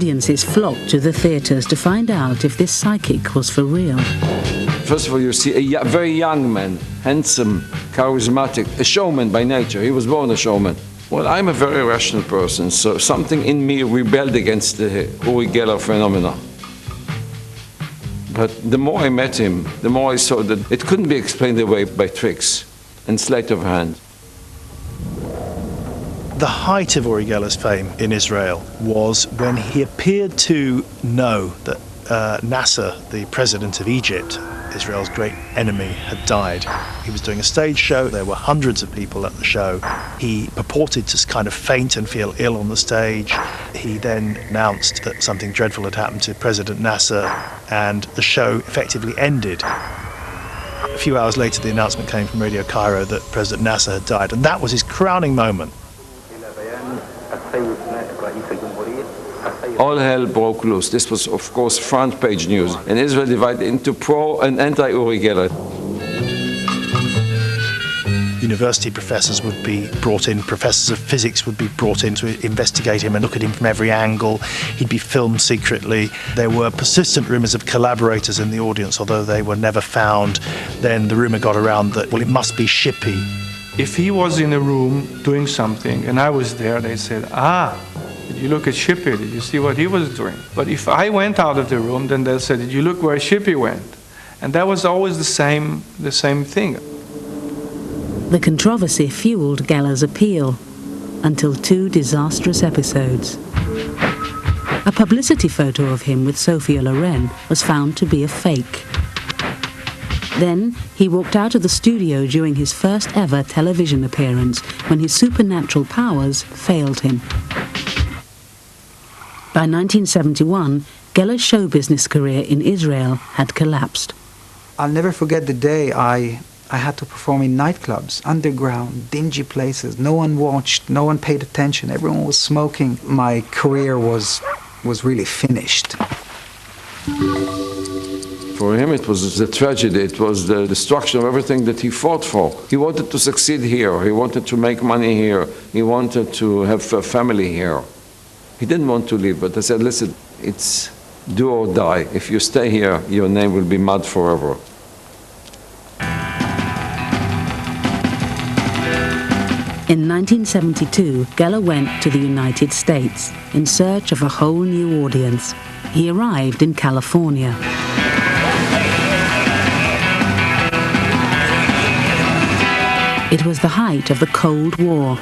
Audiences flocked to the theatres to find out if this psychic was for real. First of all, you see a very young man, handsome, charismatic, a showman by nature. He was born a showman. Well, I'm a very rational person, so something in me rebelled against the Uri Geller phenomena. But the more I met him, the more I saw that it couldn't be explained away by tricks and sleight of hand. The height of Uri Geller's fame in Israel was when he appeared to know that Nasser, the president of Egypt, Israel's great enemy, had died. He was doing a stage show. There were hundreds of people at the show. He purported to kind of faint and feel ill on the stage. He then announced that something dreadful had happened to President Nasser, and the show effectively ended. A few hours later, the announcement came from Radio Cairo that President Nasser had died, and that was his crowning moment. All hell broke loose. This was, of course, front page news. And Israel divided into pro and anti-Uri Geller. University professors would be brought in, professors of physics would be brought in to investigate him and look at him from every angle. He'd be filmed secretly. There were persistent rumours of collaborators in the audience, although they were never found. Then the rumour got around that, well, it must be Shippy. If he was in a room doing something and I was there, they said, did you look at Shippy? Did you see what he was doing? But if I went out of the room, then they said, did you look where Shippy went? And that was always the same thing. The controversy fueled Geller's appeal until two disastrous episodes. A publicity photo of him with Sophia Loren was found to be a fake. Then he walked out of the studio during his first ever television appearance when his supernatural powers failed him. By 1971, Geller's show business career in Israel had collapsed. I'll never forget the day I had to perform in nightclubs, underground, dingy places. No one watched, no one paid attention, everyone was smoking. My career was really finished. For him, it was the tragedy. It was the destruction of everything that he fought for. He wanted to succeed here. He wanted to make money here. He wanted to have a family here. He didn't want to leave, but I said, listen, it's do or die. If you stay here, your name will be mud forever. In 1972, Geller went to the United States in search of a whole new audience. He arrived in California. It was the height of the Cold War.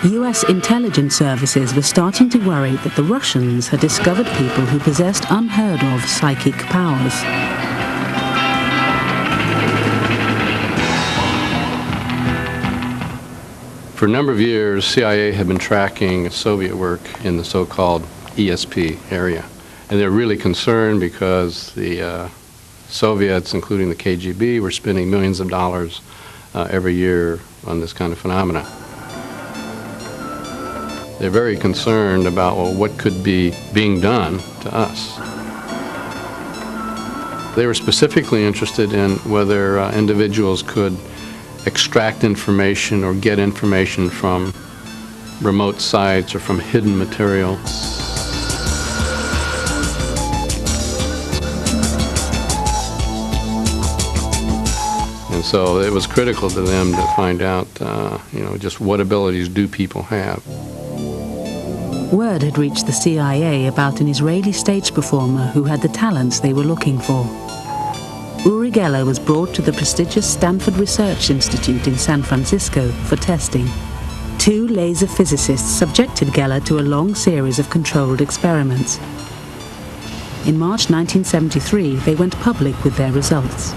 US intelligence services were starting to worry that the Russians had discovered people who possessed unheard-of psychic powers. For a number of years, CIA had been tracking Soviet work in the so-called ESP area. And they're really concerned because the Soviets, including the KGB, were spending millions of dollars every year on this kind of phenomena. They're very concerned about, well, what could be being done to us. They were specifically interested in whether individuals could extract information or get information from remote sites or from hidden material. And so it was critical to them to find out, just what abilities do people have. Word had reached the CIA about an Israeli stage performer who had the talents they were looking for. Uri Geller was brought to the prestigious Stanford Research Institute in San Francisco for testing. Two laser physicists subjected Geller to a long series of controlled experiments. In March 1973, they went public with their results.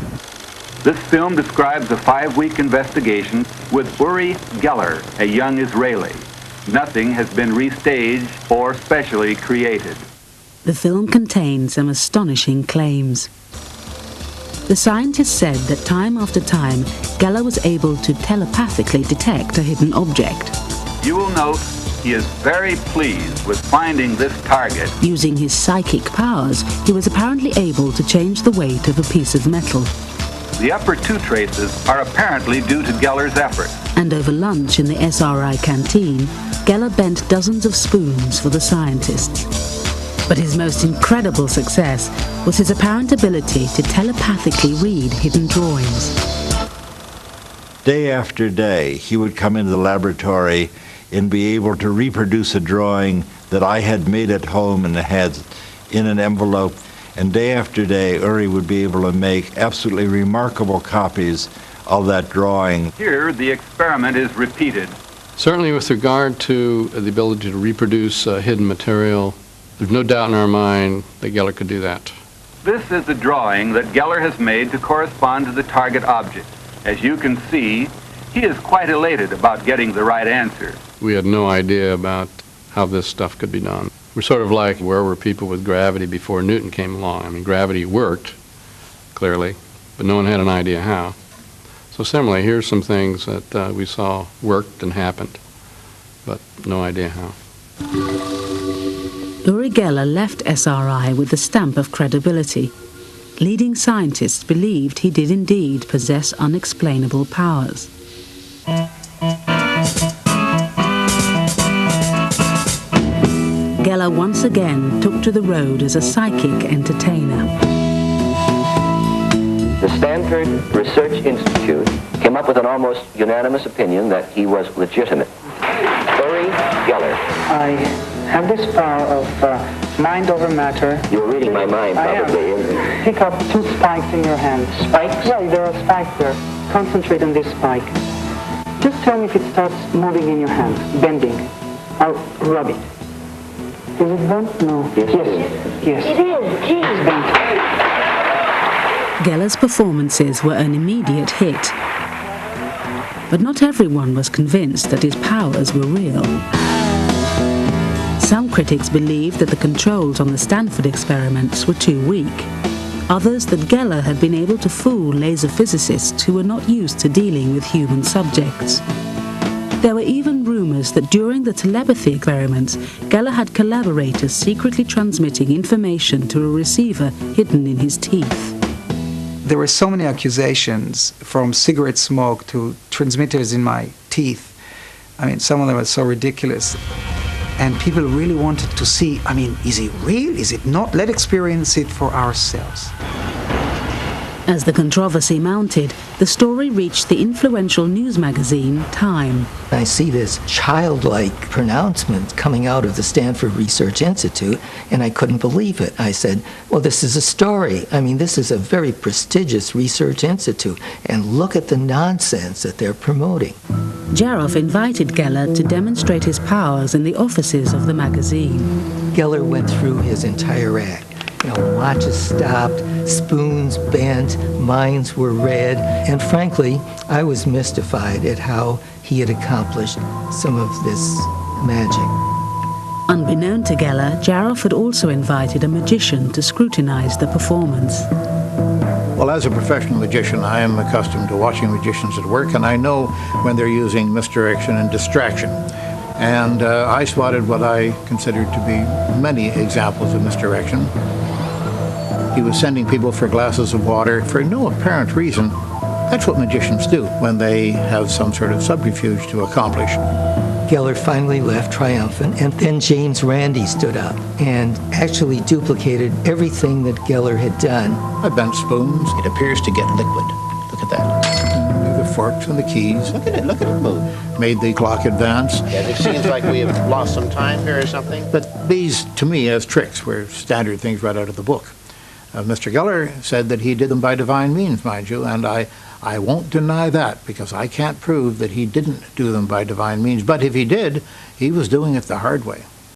This film describes a 5-week investigation with Uri Geller, a young Israeli. Nothing has been restaged or specially created. The film contained some astonishing claims. The scientists said that time after time, Geller was able to telepathically detect a hidden object. You will note he is very pleased with finding this target. Using his psychic powers, he was apparently able to change the weight of a piece of metal. The upper 2 traces are apparently due to Geller's efforts. And over lunch in the SRI canteen, Geller bent dozens of spoons for the scientists. But his most incredible success was his apparent ability to telepathically read hidden drawings. Day after day, he would come into the laboratory and be able to reproduce a drawing that I had made at home and had in an envelope. And day after day, Uri would be able to make absolutely remarkable copies of that drawing. Here, the experiment is repeated. Certainly with regard to the ability to reproduce hidden material, there's no doubt in our mind that Geller could do that. This is the drawing that Geller has made to correspond to the target object. As you can see, he is quite elated about getting the right answer. We had no idea about how this stuff could be done. We're sort of like, where were people with gravity before Newton came along? I mean, gravity worked, clearly, but no one had an idea how. So similarly, here's some things that we saw worked and happened, but no idea how. Uri Geller left SRI with the stamp of credibility. Leading scientists believed he did indeed possess unexplainable powers. Geller once again took to the road as a psychic entertainer. The Stanford Research Institute came up with an almost unanimous opinion that he was legitimate. Uri Geller. I have this power of mind over matter. You're reading my mind, probably. Pick up 2 spikes in your hand. Spikes? Yeah, there are spikes there. Concentrate on this spike. Just tell me if it starts moving in your hand, bending. I'll rub it. Is it bent? No. Yes. Yes. It is. It's bent. Geller's performances were an immediate hit. But not everyone was convinced that his powers were real. Some critics believed that the controls on the Stanford experiments were too weak. Others that Geller had been able to fool laser physicists who were not used to dealing with human subjects. There were even rumors that during the telepathy experiments, Geller had collaborators secretly transmitting information to a receiver hidden in his teeth. There were so many accusations, from cigarette smoke to transmitters in my teeth. I mean, some of them were so ridiculous. And people really wanted to see, I mean, is it real? Is it not? Let's experience it for ourselves. As the controversy mounted, the story reached the influential news magazine Time. I see this childlike pronouncement coming out of the Stanford Research Institute, and I couldn't believe it. I said, well, this is a story. I mean, this is a very prestigious research institute, and look at the nonsense that they're promoting. Jaroff invited Geller to demonstrate his powers in the offices of the magazine. Geller went through his entire act. You know, watches stopped, spoons bent, minds were read, and frankly, I was mystified at how he had accomplished some of this magic. Unbeknown to Geller, Jaroff had also invited a magician to scrutinize the performance. Well, as a professional magician, I am accustomed to watching magicians at work, and I know when they're using misdirection and distraction. And I spotted what I considered to be many examples of misdirection. He was sending people for glasses of water for no apparent reason. That's what magicians do when they have some sort of subterfuge to accomplish. Geller finally left triumphant, and then James Randi stood up and actually duplicated everything that Geller had done. I bent spoons. It appears to get liquid. Look at that. The forks and the keys. Look at it move. Made the clock advance. Yeah, it seems like we have lost some time here or something. But these, to me, as tricks, were standard things right out of the book. Mr. Geller said that he did them by divine means, mind you, and I won't deny that, because I can't prove that he didn't do them by divine means. But if he did, he was doing it the hard way.